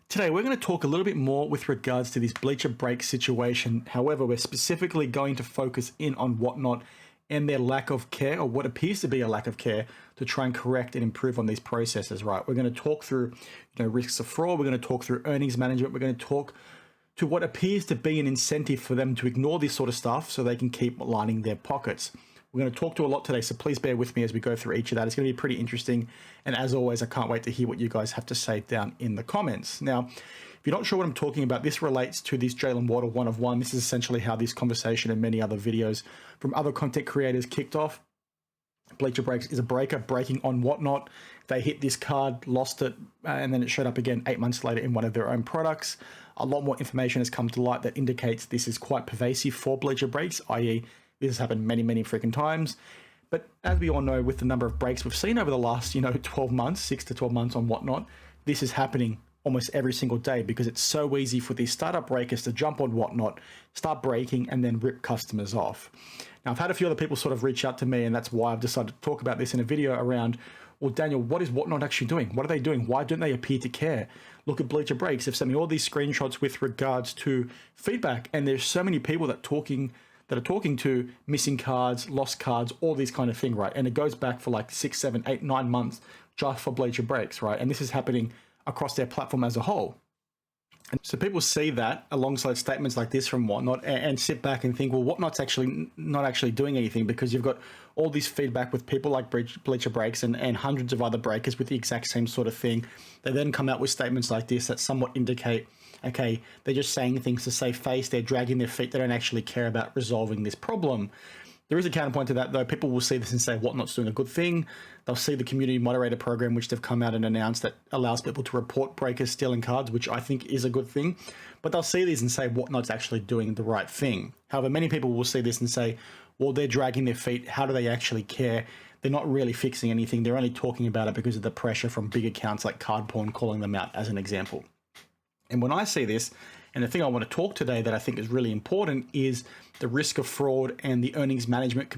Today, we're going to talk a little bit more with regards to this Bleacher Breaks situation. However, we're specifically going to focus in on Whatnot and their lack of care, or what appears to be a lack of care, to try and correct and improve on these processes, right? We're going to talk through, risks of fraud. We're going to talk through earnings management. We're going to talk to what appears to be an incentive for them to ignore this sort of stuff so they can keep lining their pockets. We're going to talk to a lot today, so please bear with me as we go through each of that. It's going to be pretty interesting. And as always, I can't wait to hear what you guys have to say down in the comments. Now, if you're not sure what I'm talking about, this relates to this Jalen Waddle 1 of 1. This is essentially how this conversation and many other videos from other content creators kicked off. Bleacher Breaks is a breaker breaking on Whatnot. They hit this card, lost it, and then it showed up again 8 months later in one of their own products. A lot more information has come to light that indicates this is quite pervasive for Bleacher Breaks, i.e. this has happened many, many freaking times. But as we all know, with the number of breaks we've seen over the last, 12 months, 6 to 12 months on Whatnot, this is happening almost every single day because it's so easy for these startup breakers to jump on Whatnot, start breaking, and then rip customers off. Now, I've had a few other people sort of reach out to me, and that's why I've decided to talk about this in a video around, well, Daniel, what is Whatnot actually doing? What are they doing? Why don't they appear to care? Look at Bleacher Breaks. They've sent me all these screenshots with regards to feedback, and there's so many people that are talking to missing cards, lost cards, all these kind of thing, right? And it goes back for like 6, 7, 8, 9 months just for Bleacher Breaks, right? And this is happening across their platform as a whole. And so people see that alongside statements like this from Whatnot and sit back and think, well, Whatnot's actually not actually doing anything, because you've got all this feedback with people like Bleacher Breaks and hundreds of other breakers with the exact same sort of thing. They then come out with statements like this that somewhat indicate, okay, they're just saying things to save face, they're dragging their feet, they don't actually care about resolving this problem. There is a counterpoint to that, though. People will see this and say Whatnot's doing a good thing. They'll see the community moderator program, which they've come out and announced, that allows people to report breakers stealing cards, which I think is a good thing. But they'll see these and say Whatnot's actually doing the right thing. However, many people will see this and say, well, they're dragging their feet. How do they actually care? They're not really fixing anything. They're only talking about it because of the pressure from big accounts like Card Porn calling them out as an example. And when I see this, and the thing I want to talk today that I think is really important is the risk of fraud and the earnings management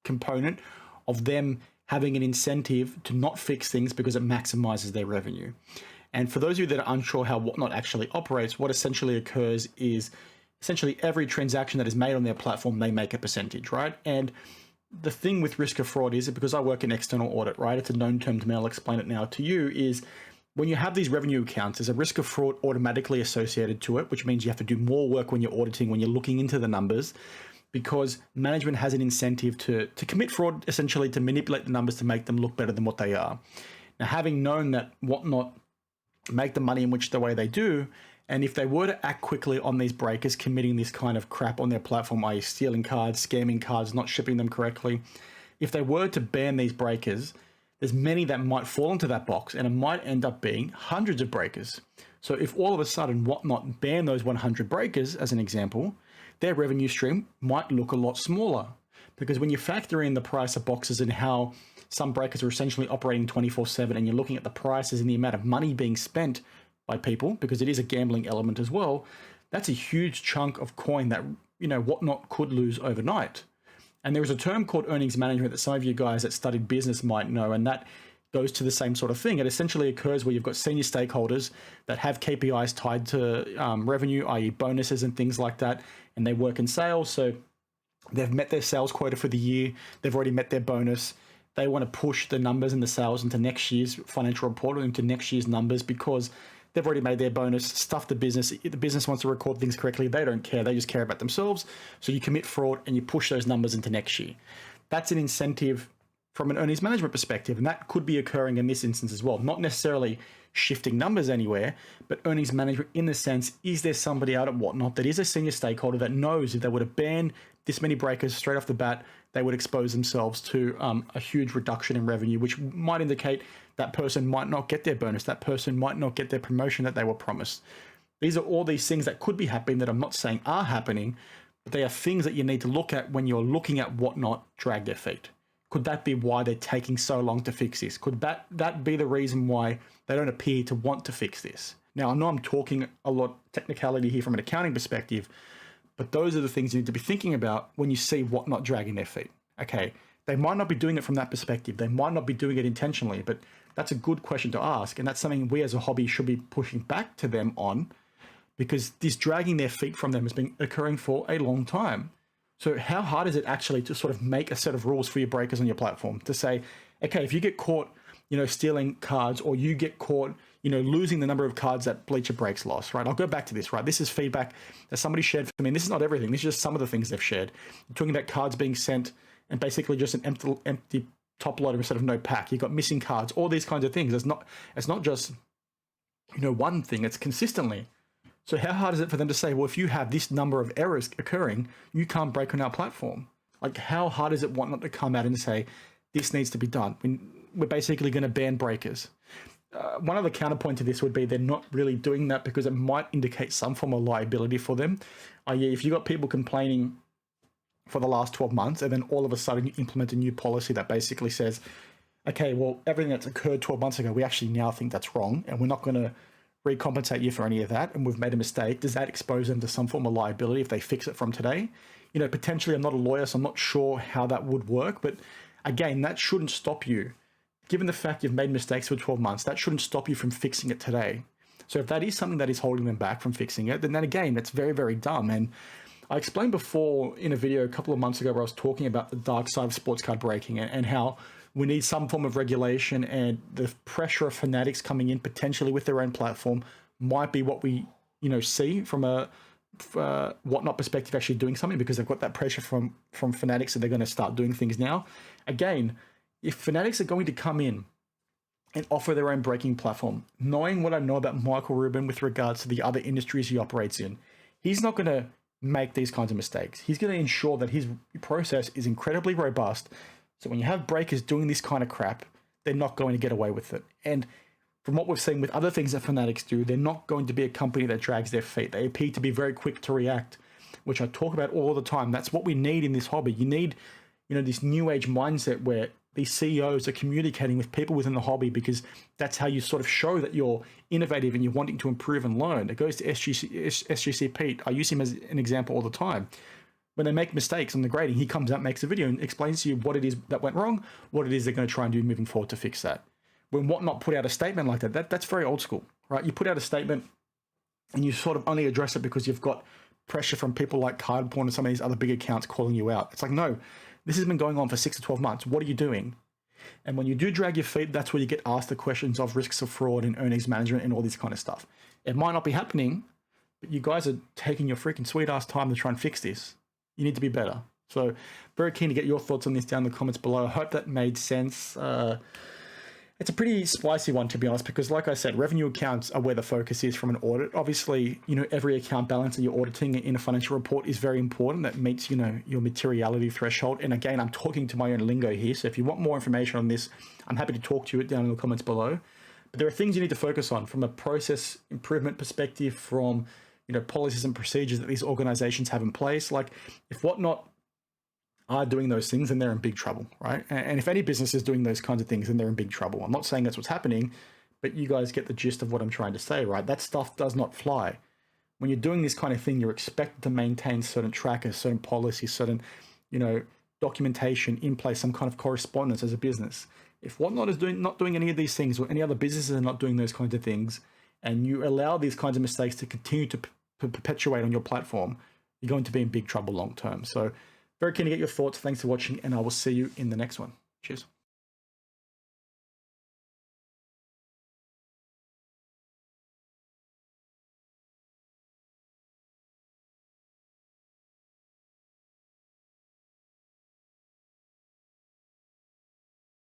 component of them having an incentive to not fix things because it maximizes their revenue. And for those of you that are unsure how Whatnot actually operates, what essentially occurs is essentially every transaction that is made on their platform, they make a percentage, right? And the thing with risk of fraud is, because I work in external audit, right? It's a known term to me, I'll explain it now to you, is when you have these revenue accounts, there's a risk of fraud automatically associated to it, which means you have to do more work when you're auditing, when you're looking into the numbers, because management has an incentive to commit fraud, essentially to manipulate the numbers to make them look better than what they are. Now, having known that Whatnot make the money in which the way they do, and if they were to act quickly on these breakers committing this kind of crap on their platform, i.e. stealing cards, scamming cards, not shipping them correctly, if they were to ban these breakers, there's many that might fall into that box, and it might end up being hundreds of breakers. So if all of a sudden Whatnot ban those 100 breakers, as an example, their revenue stream might look a lot smaller. Because when you factor in the price of boxes and how some breakers are essentially operating 24/7, and you're looking at the prices and the amount of money being spent by people, because it is a gambling element as well, that's a huge chunk of coin that, Whatnot could lose overnight. And there is a term called earnings management that some of you guys that studied business might know, and that goes to the same sort of thing. It essentially occurs where you've got senior stakeholders that have KPIs tied to revenue, i.e. bonuses and things like that, and they work in sales. So they've met their sales quota for the year. They've already met their bonus. They want to push the numbers and the sales into next year's financial report, into next year's numbers, because they've already made their bonus, stuff the business. If the business wants to record things correctly, they don't care. They just care about themselves. So you commit fraud and you push those numbers into next year. That's an incentive from an earnings management perspective. And that could be occurring in this instance as well. Not necessarily shifting numbers anywhere, but earnings management in the sense, is there somebody out at Whatnot that is a senior stakeholder that knows if they were to ban this many breakers straight off the bat, they would expose themselves to a huge reduction in revenue, which might indicate that person might not get their bonus, that person might not get their promotion that they were promised. These are all these things that could be happening that I'm not saying are happening, but they are things that you need to look at when you're looking at Whatnot drag their feet. Could that be why they're taking so long to fix this? Could that be the reason why they don't appear to want to fix this? Now, I know I'm talking a lot technicality here from an accounting perspective, but those are the things you need to be thinking about when you see Whatnot dragging their feet. Okay, they might not be doing it from that perspective. They might not be doing it intentionally, but that's a good question to ask. And that's something we as a hobby should be pushing back to them on, because this dragging their feet from them has been occurring for a long time. So how hard is it actually to sort of make a set of rules for your breakers on your platform to say, okay, if you get caught, stealing cards, or you get caught, losing the number of cards that Bleacher Breaks lost, right? I'll go back to this, right? This is feedback that somebody shared for me. And this is not everything. This is just some of the things they've shared. You're talking about cards being sent and basically just an empty top loader instead of no pack. You got missing cards, all these kinds of things. It's not just, one thing, it's consistently. So how hard is it for them to say, well, if you have this number of errors occurring, you can't break on our platform? Like, how hard is it not to come out and say, this needs to be done? We're basically going to ban breakers. One other counterpoint to this would be they're not really doing that because it might indicate some form of liability for them. i.e., if you got people complaining for the last 12 months and then all of a sudden you implement a new policy that basically says, okay, well, everything that's occurred 12 months ago, we actually now think that's wrong and we're not going to recompensate you for any of that, and we've made a mistake. Does that expose them to some form of liability if they fix it from today? Potentially, I'm not a lawyer, so I'm not sure how that would work. But again, that shouldn't stop you. Given the fact you've made mistakes for 12 months, that shouldn't stop you from fixing it today. So if that is something that is holding them back from fixing it, then again, that's very, very dumb. And I explained before in a video a couple of months ago where I was talking about the dark side of sports card breaking and how we need some form of regulation, and the pressure of fanatics coming in potentially with their own platform might be what we, see from a whatnot perspective, actually doing something, because they've got that pressure from fanatics that they're going to start doing things now. Again, if fanatics are going to come in and offer their own breaking platform, knowing what I know about Michael Rubin with regards to the other industries he operates in, he's not going to make these kinds of mistakes. He's going to ensure that his process is incredibly robust. So when you have breakers doing this kind of crap, they're not going to get away with it. And from what we've seen with other things that fanatics do, they're not going to be a company that drags their feet. They appear to be very quick to react, which I talk about all the time. That's what we need in this hobby. You need, this new age mindset where these CEOs are communicating with people within the hobby, because that's how you sort of show that you're innovative and you're wanting to improve and learn. It goes to SGC Pete. I use him as an example all the time. When they make mistakes on the grading, he comes out, makes a video and explains to you what it is that went wrong, what it is they're going to try and do moving forward to fix that. When Whatnot put out a statement like that's very old school, right? You put out a statement and you sort of only address it because you've got pressure from people like Cardporn and some of these other big accounts calling you out. It's like, no, this has been going on for 6 to 12 months. What are you doing? And when you do drag your feet, that's where you get asked the questions of risks of fraud and earnings management and all this kind of stuff. It might not be happening, but you guys are taking your freaking sweet ass time to try and fix this. You need to be better. So very keen to get your thoughts on this down in the comments below. I hope that made sense. It's a pretty spicy one, to be honest, because like I said, revenue accounts are where the focus is from an audit. Obviously, every account balance that you're auditing in a financial report is very important. That meets, your materiality threshold. And again, I'm talking to my own lingo here. So if you want more information on this, I'm happy to talk to you down in the comments below. But there are things you need to focus on from a process improvement perspective, from policies and procedures that these organizations have in place. Like, if Whatnot are doing those things, then they're in big trouble, right? And if any business is doing those kinds of things, then they're in big trouble. I'm not saying that's what's happening, but you guys get the gist of what I'm trying to say, right? That stuff does not fly. When you're doing this kind of thing, you're expected to maintain certain trackers, certain policies, certain, documentation in place, some kind of correspondence as a business. If Whatnot is not doing any of these things, or any other businesses are not doing those kinds of things, and you allow these kinds of mistakes to continue to perpetuate on your platform, you're going to be in big trouble long term. So very keen to get your thoughts. Thanks for watching, and I will see you in the next one. Cheers.